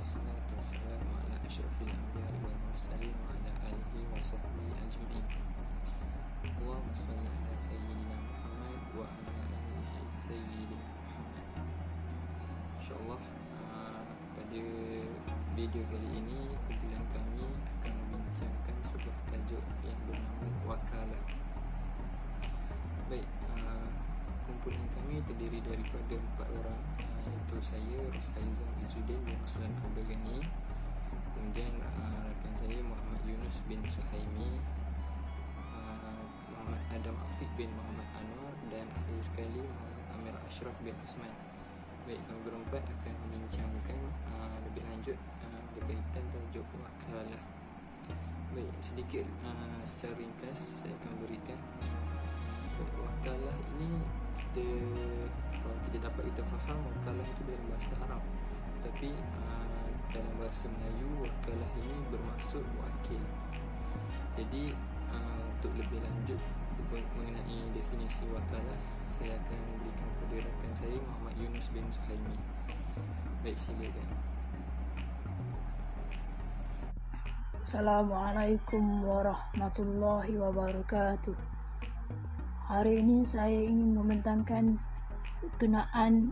wassalatu wassalamu ala asyrafil anbiya'i wal mursalin wa ala alihi wa sahbihi ajma'in. Allahumma shalli ala sayyidina Muhammad wa ala alihi sayyidina Muhammad. InsyaAllah pada video kali ini kumpulan kami akan membincangkan sebuah tajuk yang bernama wakalah. Baik, kumpulan kami terdiri daripada 4 orang, iaitu saya, Rosaizam Izzuddin bin Ruslan Al-Bagani, kemudian rakan saya Muhammad Yunus bin Suhaimi, Muhammad Adam Afiq bin Muhammad Anwar, dan akhir sekali Muhammad Amir Ashraf bin Usman. Baik, kami berempat akan membincangkan lebih lanjut berkaitan tajuk wakalah. Baik, sedikit secara ringkas saya akan berikan. Wakalah ini kalau kita dapat kita faham, wakalah itu dalam bahasa Arab, tapi dalam bahasa Melayu wakalah ini bermaksud wakil. Jadi untuk lebih lanjut mengenai definisi wakalah, saya akan berikan kepada rakan saya Muhammad Yunus bin Suhaimi. Baik, silakan. Assalamualaikum warahmatullahi wabarakatuh. Hari ini saya ingin membentangkan berkenaan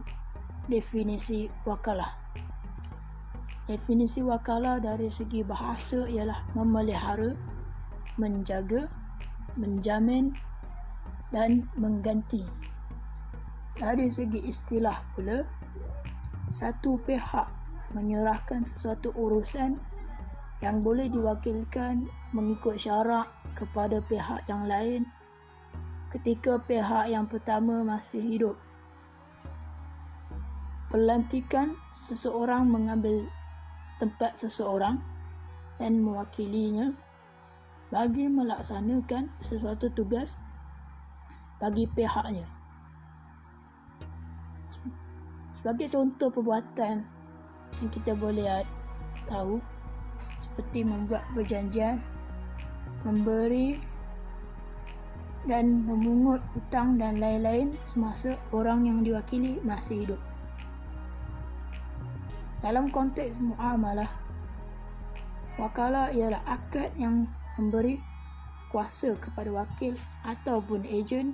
definisi wakalah. Definisi wakalah dari segi bahasa ialah memelihara, menjaga, menjamin dan mengganti. Dari segi istilah pula, satu pihak menyerahkan sesuatu urusan yang boleh diwakilkan mengikut syarak kepada pihak yang lain ketika pihak yang pertama masih hidup. Pelantikan seseorang mengambil tempat seseorang dan mewakilinya bagi melaksanakan sesuatu tugas bagi pihaknya. Sebagai contoh perbuatan yang kita boleh tahu, seperti membuat perjanjian, memberi dan memungut hutang dan lain-lain semasa orang yang diwakili masih hidup. Dalam konteks muamalah, wakalah ialah akad yang memberi kuasa kepada wakil ataupun ejen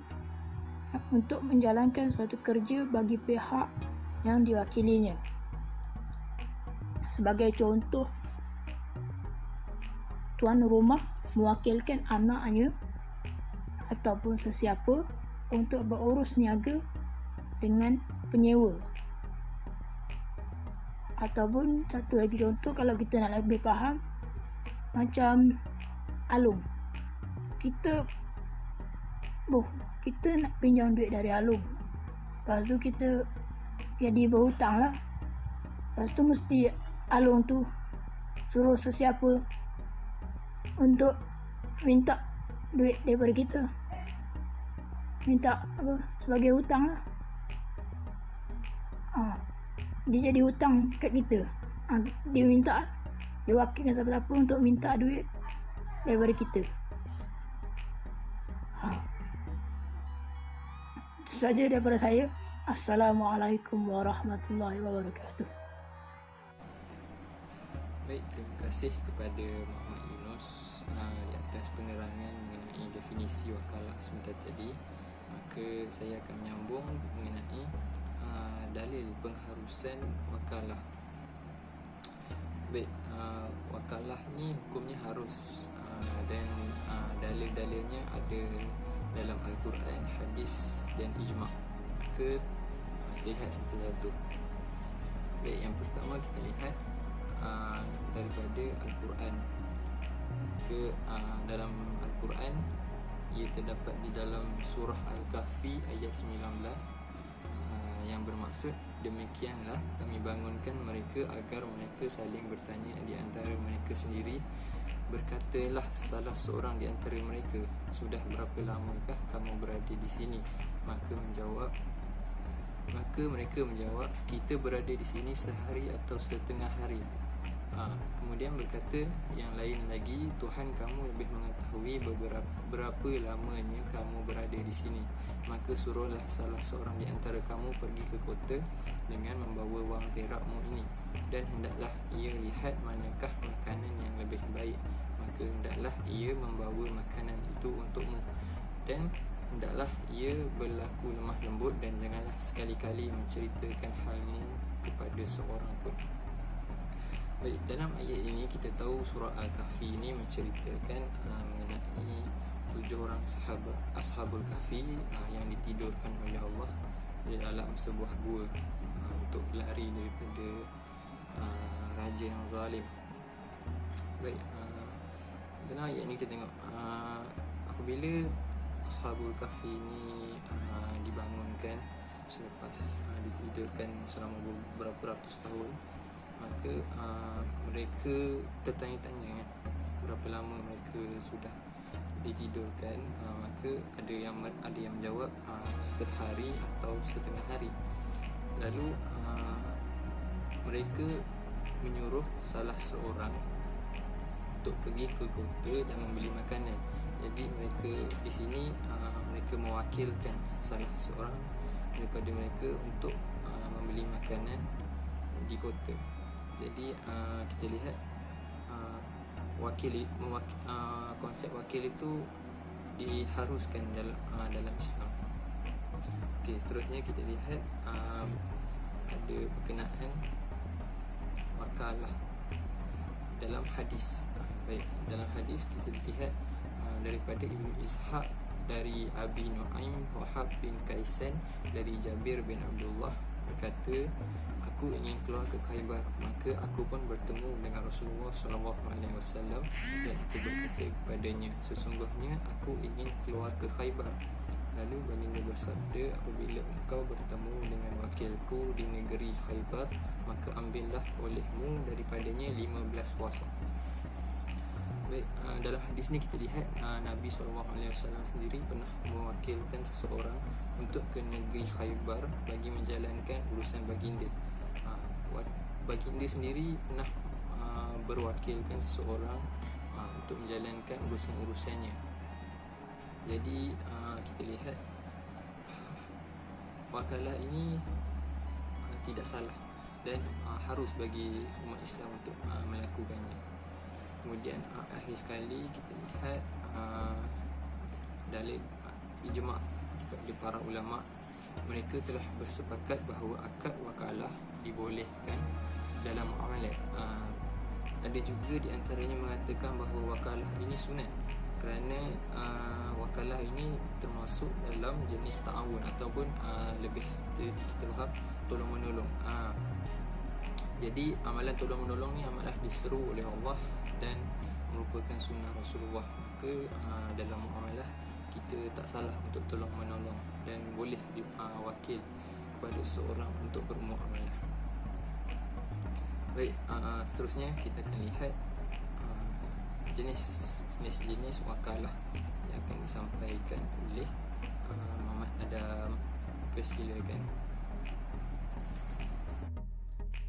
untuk menjalankan suatu kerja bagi pihak yang diwakilinya. Sebagai contoh, tuan rumah mewakilkan anaknya ataupun sesiapa untuk berurus niaga dengan penyewa. Ataupun satu lagi contoh, kalau kita nak lebih faham, macam Alung. Kita nak pinjam duit dari Alung, lepas tu kita jadi berhutang lah. Lepas tu mesti Alung tu suruh sesiapa untuk minta duit daripada kita, minta sebagai hutang lah. Dia jadi hutang kat kita. Dia minta, dia wakilkan siapa-siapa untuk minta duit daripada kita. Itu saja daripada saya. Assalamualaikum warahmatullahi wabarakatuh. Baik, terima kasih kepada Muhammad Yunus di atas penerangan mengenai definisi wakalah sebentar tadi. Maka saya akan menyambung mengenai dalil pengharusan wakalah. Baik, wakalah ni hukumnya harus, dan dalil-dalilnya ada dalam Al-Quran, hadis dan ijma'. Maka lihat satu-satu. Baik, yang pertama kita lihat daripada Al-Quran. Dalam Al-Quran, ia terdapat di dalam surah Al-Kahfi ayat 19, yang bermaksud, demikianlah kami bangunkan mereka agar mereka saling bertanya di antara mereka sendiri. Berkatalah salah seorang di antara mereka, sudah berapa lamakah kamu berada di sini? Maka mereka menjawab, kita berada di sini sehari atau setengah hari. Kemudian berkata yang lain lagi, Tuhan kamu lebih mengetahui berapa lamanya kamu berada di sini. Maka suruhlah salah seorang di antara kamu pergi ke kota dengan membawa wang perakmu ini. dan hendaklah ia lihat manakah makanan yang lebih baik, maka hendaklah ia membawa makanan itu untukmu, dan hendaklah ia berlaku lemah lembut, dan janganlah sekali-kali menceritakan halmu kepada seorang pun. Baik, dalam ayat ini kita tahu surah Al-Kahfi ini menceritakan mengenai 7 orang Ashabul Kahfi yang ditidurkan oleh Allah di dalam sebuah gua untuk lari daripada raja yang zalim. Baik, dalam ayat ini kita tengok apabila Ashabul Kahfi ini dibangunkan selepas ditidurkan selama beberapa ratus tahun, maka mereka tertanya-tanya kan, berapa lama mereka sudah ditidurkan. Maka ada yang menjawab sehari atau setengah hari. Lalu mereka menyuruh salah seorang untuk pergi ke kota dan membeli makanan. Jadi mereka di sini mereka mewakilkan salah seorang daripada mereka untuk membeli makanan di kota. Jadi kita lihat konsep wakil itu diharuskan dalam Islam. Okey, seterusnya kita lihat ada berkenaan wakalah dalam hadis. Baik, dalam hadis kita lihat daripada Ibnu Ishaq dari Abi Nu'aim Wahab bin Kaisan dari Jabir bin Abdullah berkata, aku ingin keluar ke Khaybar, maka aku pun bertemu dengan Rasulullah SAW dan aku berkata kepadanya, sesungguhnya aku ingin keluar ke Khaybar. Lalu baginda bersabda, apabila engkau bertemu dengan wakilku di negeri Khaybar, maka ambillah olehmu daripadanya 15 wasak. Baik, dalam hadis ni kita lihat Nabi SAW sendiri pernah mewakilkan seseorang untuk ke negeri Khaybar bagi menjalankan urusan baginda. Baginda sendiri pernah berwakilkan seseorang untuk menjalankan urusan-urusannya. Jadi kita lihat wakalah ini tidak salah dan harus bagi umat Islam untuk melakukannya. Kemudian akhir sekali kita lihat dalil ijma' daripada para ulama, mereka telah bersepakat bahawa akad wakalah dibolehkan dalam muamalat. Ada juga di antaranya mengatakan bahawa wakalah ini sunat kerana wakalah ini termasuk dalam jenis ta'awun ataupun lebih kita faham tolong menolong. Jadi amalan tolong menolong ni amalan diseru oleh Allah dan merupakan sunnah Rasulullah. Maka dalam muamalah kita tak salah untuk tolong menolong dan boleh wakil kepada seorang untuk bermuamalah. Baik, seterusnya kita akan lihat jenis wakalah yang akan disampaikan oleh Muhammad Adam. Persilakan.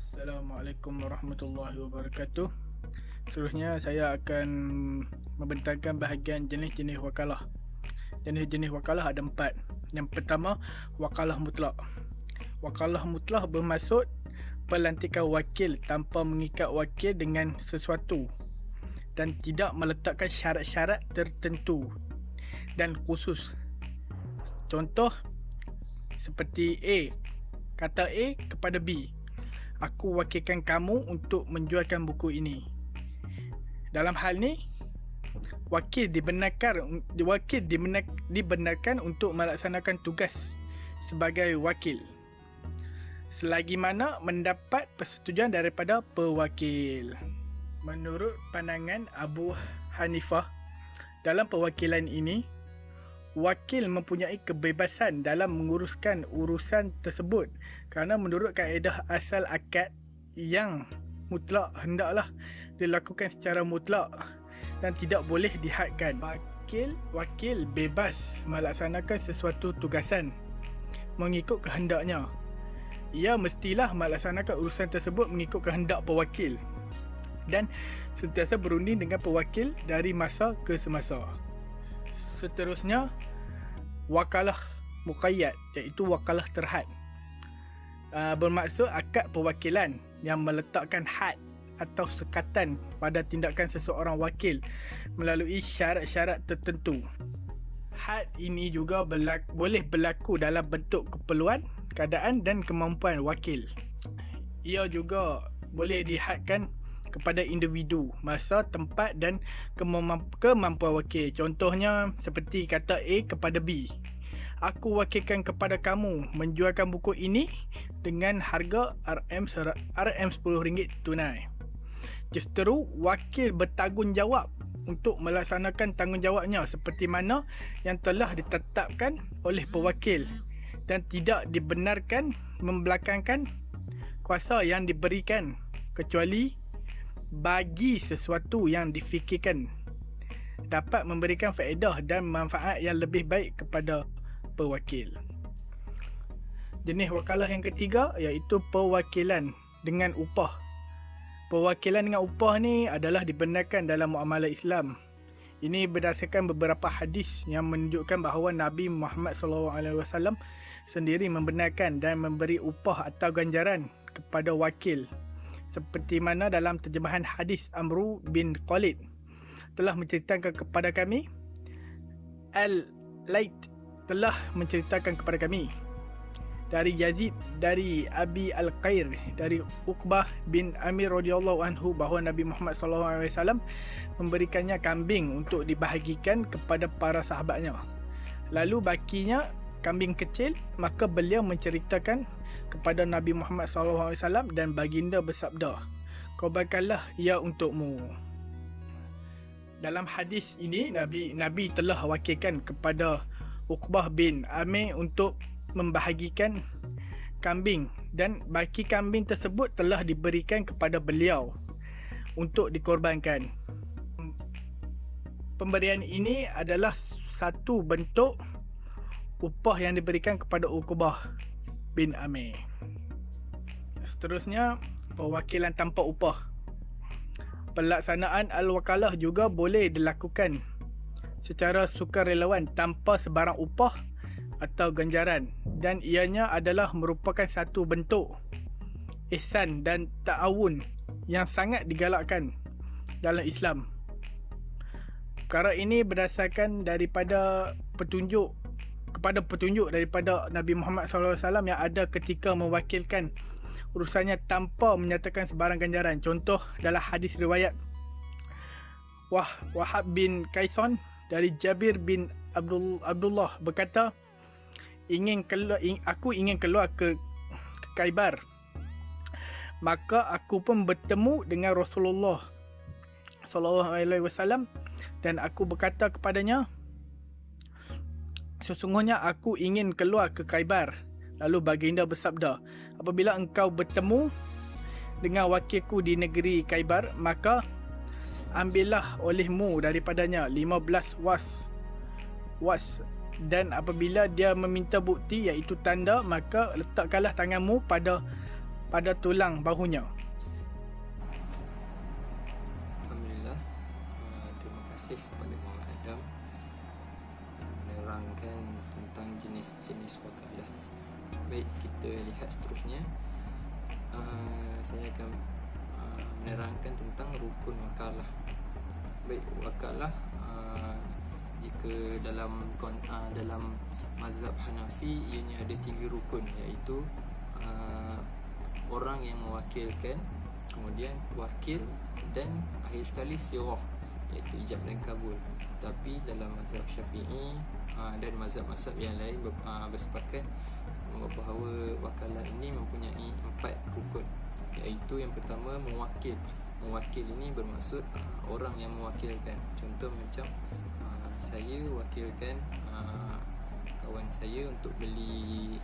Assalamualaikum warahmatullahi wabarakatuh. Seterusnya saya akan membentangkan bahagian jenis-jenis wakalah. Jenis-jenis wakalah ada 4. Yang pertama, wakalah mutlak. Wakalah mutlak bermaksud pelantikan wakil tanpa mengikat wakil dengan sesuatu dan tidak meletakkan syarat-syarat tertentu dan khusus. Contoh seperti A, kata A kepada B, aku wakilkan kamu untuk menjualkan buku ini. Dalam hal ni, wakil dibenarkan untuk melaksanakan tugas sebagai wakil selagi mana mendapat persetujuan daripada pewakil. Menurut pandangan Abu Hanifah, dalam perwakilan ini, wakil mempunyai kebebasan dalam menguruskan urusan tersebut kerana menurut kaedah asal akad yang mutlak hendaklah dilakukan secara mutlak dan tidak boleh dihadkan. Wakil bebas melaksanakan sesuatu tugasan mengikut kehendaknya. Ia mestilah melaksanakan urusan tersebut mengikut kehendak pewakil dan sentiasa berunding dengan pewakil dari masa ke semasa. Seterusnya, wakalah muqayyad, iaitu wakalah terhad. Bermaksud akad perwakilan yang meletakkan had atau sekatan pada tindakan seseorang wakil melalui syarat-syarat tertentu. Had ini juga boleh berlaku dalam bentuk keperluan, keadaan dan kemampuan wakil. Ia juga boleh dihadkan kepada individu, masa, tempat dan kemampuan wakil. Contohnya seperti kata A kepada B. Aku wakilkan kepada kamu menjualkan buku ini dengan harga RM10 tunai. Justeru, wakil bertanggungjawab untuk melaksanakan tanggungjawabnya seperti mana yang telah ditetapkan oleh pewakil dan tidak dibenarkan membelakangkan kuasa yang diberikan kecuali bagi sesuatu yang difikirkan dapat memberikan faedah dan manfaat yang lebih baik kepada pewakil. Jenis wakalah yang ketiga iaitu pewakilan dengan upah. Pewakilan dengan upah ni adalah dibenarkan dalam muamalah Islam. Ini berdasarkan beberapa hadis yang menunjukkan bahawa Nabi Muhammad SAW sendiri membenarkan dan memberi upah atau ganjaran kepada wakil. Seperti mana dalam terjemahan hadis Amru bin Khalid telah menceritakan kepada kami, Al-Layth telah menceritakan kepada kami dari Yazid dari Abi Al-Qair dari Uqbah bin Amir radhiyallahu anhu bahawa Nabi Muhammad SAW memberikannya kambing untuk dibahagikan kepada para sahabatnya. Lalu bakinya kambing kecil, maka beliau menceritakan kepada Nabi Muhammad SAW dan baginda bersabda, "Korbankanlah ia untukmu." Dalam hadis ini Nabi telah wakilkan kepada Uqbah bin Amir untuk membahagikan kambing dan baki kambing tersebut telah diberikan kepada beliau untuk dikorbankan. Pemberian ini adalah satu bentuk upah yang diberikan kepada Uqbah bin Amir. Seterusnya, pewakilan tanpa upah. Pelaksanaan al-wakalah juga boleh dilakukan secara sukarelawan tanpa sebarang upah atau ganjaran, dan ianya adalah merupakan satu bentuk ihsan dan ta'awun yang sangat digalakkan dalam Islam. Perkara ini berdasarkan daripada petunjuk daripada Nabi Muhammad SAW yang ada ketika mewakilkan urusannya tanpa menyatakan sebarang ganjaran. Contoh dalam hadis riwayat Wahab bin Kaisan dari Jabir bin Abdullah berkata, aku ingin keluar ke Khaybar. Maka aku pun bertemu dengan Rasulullah SAW dan aku berkata kepadanya, sesungguhnya aku ingin keluar ke Khaybar. Lalu baginda bersabda, apabila engkau bertemu dengan wakilku di negeri Khaybar, maka ambillah olehmu daripadanya 15 was, dan apabila dia meminta bukti iaitu tanda, maka letakkanlah tanganmu pada tulang bahunya. Alhamdulillah, terima kasih kepada Muhammad Adam menerangkan tentang jenis-jenis wakalah. Baik, kita lihat seterusnya. Saya akan menerangkan tentang rukun wakalah. Baik, wakalah jika dalam mazhab Hanafi ianya ada 3 rukun, iaitu orang yang mewakilkan, kemudian wakil, dan akhir sekali sirah, iaitu ijab dan kabul. Tapi dalam mazhab Syafi'i dan mazhab-mazhab yang lain bersepakat bahawa wakalah ini mempunyai 4 rukun, iaitu yang pertama mewakil. Mewakil ini bermaksud orang yang mewakilkan. Contoh macam saya wakilkan kawan saya untuk beli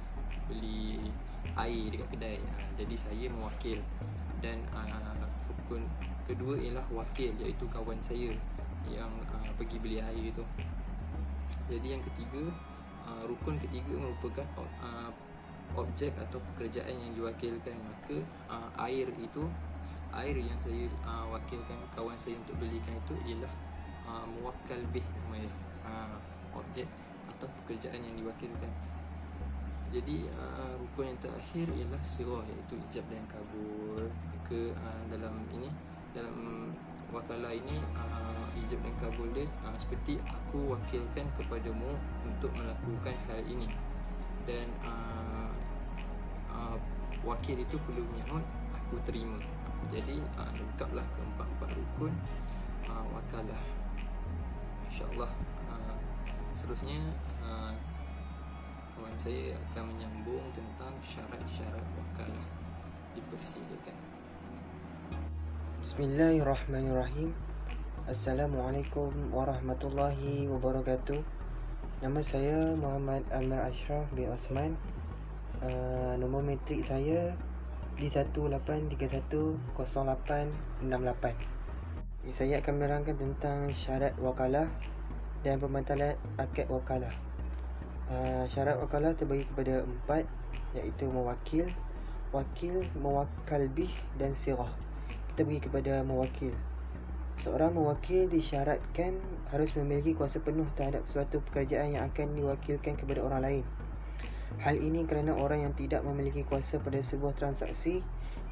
air dekat kedai, jadi saya mewakil. Dan rukun kedua ialah wakil, iaitu kawan saya yang pergi beli air itu. Jadi yang ketiga, rukun ketiga merupakan objek atau pekerjaan yang diwakilkan. Maka air yang saya wakilkan kawan saya untuk belikan itu ialah muwakkal bih namanya, objek atau pekerjaan yang diwakilkan. Jadi rukun yang terakhir ialah sirah, iaitu ijab dan kabul. Dalam wakalah ini, ijab dan kabul dia seperti aku wakilkan kepadamu untuk melakukan hal ini, dan wakil itu perlu menyahut aku terima. Jadi lengkaplah keempat-empat rukun wakalah. InsyaAllah seterusnya kawan saya akan menyambung tentang syarat-syarat wakalah. Dipersilakan. Bismillahirrahmanirrahim. Assalamualaikum warahmatullahi wabarakatuh. Nama saya Muhammad Amir Ashraf bin Osman. Nombor metrik saya D18310868. Saya akan menerangkan tentang syarat wakalah dan pembatalan akad wakalah. Syarat wakalah terbagi kepada 4, iaitu mewakil, wakil, mewakal bih dan sirah. Kita pergi kepada mewakil. Seorang mewakil disyaratkan harus memiliki kuasa penuh terhadap suatu pekerjaan yang akan diwakilkan kepada orang lain. Hal ini kerana orang yang tidak memiliki kuasa pada sebuah transaksi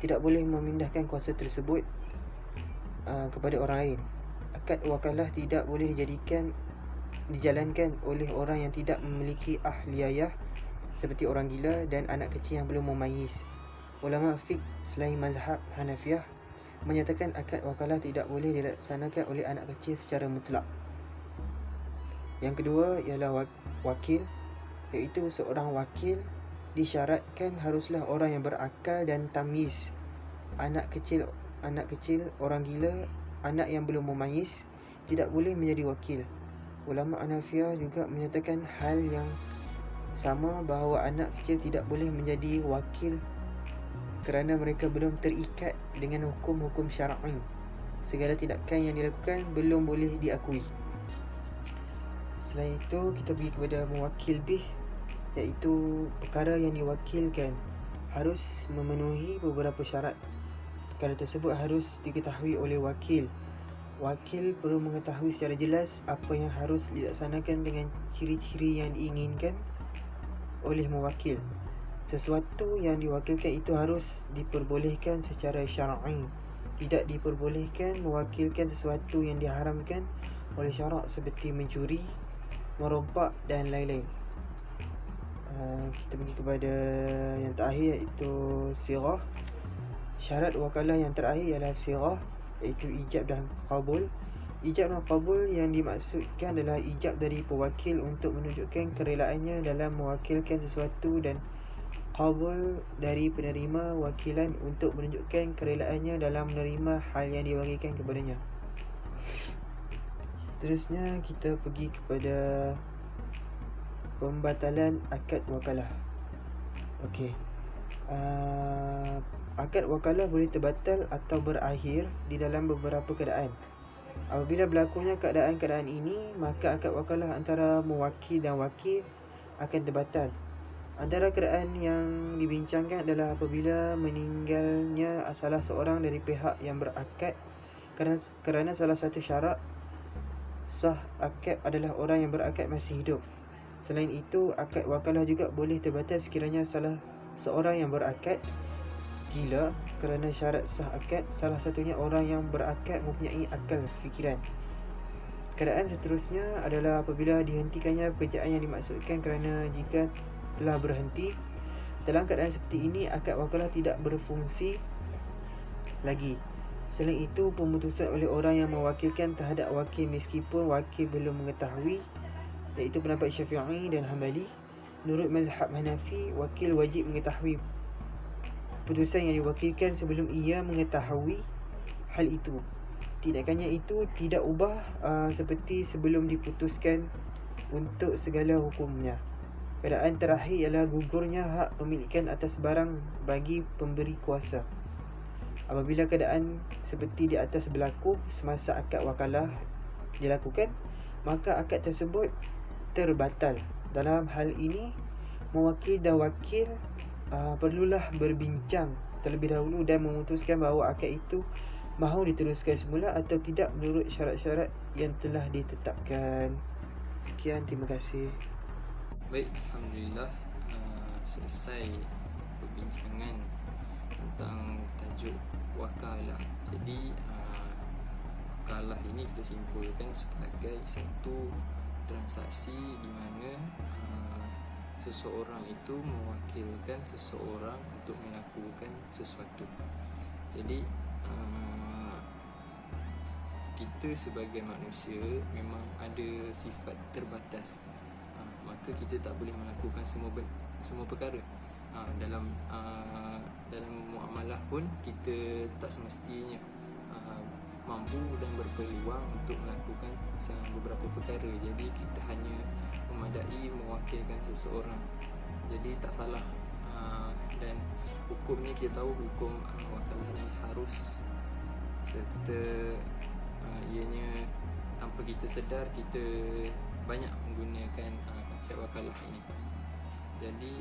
tidak boleh memindahkan kuasa tersebut kepada orang lain. Akad wakalah tidak boleh dijalankan oleh orang yang tidak memiliki ahliyah seperti orang gila dan anak kecil yang belum memayis. Ulama fiqh selain mazhab Hanafiyah menyatakan akad wakalah tidak boleh dilaksanakan oleh anak kecil secara mutlak. Yang kedua ialah wakil, iaitu seorang wakil disyaratkan haruslah orang yang berakal dan tamyiz. Anak kecil, orang gila, anak yang belum memayis tidak boleh menjadi wakil. Ulama Hanafiyah juga menyatakan hal yang sama, bahawa anak kecil tidak boleh menjadi wakil kerana mereka belum terikat dengan hukum-hukum syar'i. Segala tindakan yang dilakukan belum boleh diakui. Selain itu, kita pergi kepada mewakil bih, iaitu perkara yang diwakilkan harus memenuhi beberapa syarat. Perkara tersebut harus diketahui oleh wakil. Wakil perlu mengetahui secara jelas apa yang harus dilaksanakan dengan ciri-ciri yang diinginkan oleh mewakil. Sesuatu yang diwakilkan itu harus diperbolehkan secara syar'i. Tidak diperbolehkan mewakilkan sesuatu yang diharamkan oleh syarak seperti mencuri, merompak dan lain-lain. Kita pergi kepada yang terakhir, iaitu sirah. Syarat wakalah yang terakhir ialah sirah, iaitu ijab dan qabul. Ijab dan qabul yang dimaksudkan adalah ijab dari pewakil untuk menunjukkan kerelaannya dalam mewakilkan sesuatu, dan qabul dari penerima wakilan untuk menunjukkan kerelaannya dalam menerima hal yang diwakilkan kepadanya. Terusnya kita pergi kepada pembatalan akad wakalah. Okey. Akad wakalah boleh terbatal atau berakhir di dalam beberapa keadaan. Apabila berlakunya keadaan-keadaan ini, maka akad wakalah antara mewakil dan wakil akan terbatal. Antara keadaan yang dibincangkan adalah apabila meninggalnya salah seorang dari pihak yang berakad kerana salah satu syarat sah akad adalah orang yang berakad masih hidup. Selain itu, akad wakalah juga boleh terbatal sekiranya salah seorang yang berakad gila kerana syarat sah akad salah satunya orang yang berakad mempunyai akal fikiran. Keadaan seterusnya adalah apabila dihentikannya pekerjaan yang dimaksudkan kerana jika telah berhenti. Dalam keadaan seperti ini, akad wakalah tidak berfungsi lagi. Selain itu, pemutusan oleh orang yang mewakilkan terhadap wakil meskipun wakil belum mengetahui, iaitu pendapat Syafi'i dan Hanbali. Menurut mazhab Hanafi, wakil wajib mengetahui putusan yang diwakilkan sebelum ia mengetahui hal itu. Tindakannya itu tidak ubah seperti sebelum diputuskan untuk segala hukumnya. Keadaan terakhir ialah gugurnya hak pemilikan atas barang bagi pemberi kuasa. Apabila keadaan seperti di atas berlaku semasa akad wakalah dilakukan, maka akad tersebut terbatal. Dalam hal ini, mewakil dan wakil perlulah berbincang terlebih dahulu dan memutuskan bahawa akad itu mahu diteruskan semula atau tidak menurut syarat-syarat yang telah ditetapkan. Sekian, terima kasih. Baik, Alhamdulillah, selesai perbincangan tentang tajuk wakalah. Jadi wakalah ini kita simpulkan sebagai satu transaksi di mana seseorang itu mewakilkan seseorang untuk melakukan sesuatu. Jadi kita sebagai manusia memang ada sifat terbatas, maka kita tak boleh melakukan semua perkara. Dalam muamalah pun kita tak semestinya mampu dan berpeluang untuk melakukan beberapa perkara. Jadi kita hanya memadai mewakilkan seseorang. Jadi tak salah. Dan hukum ni kita tahu, hukum wakalah ni harus serta ianya tanpa kita sedar kita banyak menggunakan konsep wakalah ini. Jadi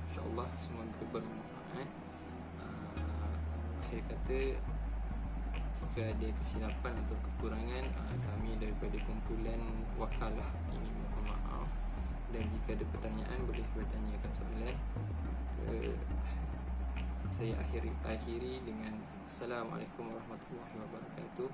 insyaAllah semoga bermanfaat. Akhir kata, jika ada kesilapan atau kekurangan, kami daripada kumpulan wakalah ini mohon maaf. Dan jika ada pertanyaan, boleh bertanyakan soalan. Saya akhiri dengan Assalamualaikum warahmatullahi wabarakatuh.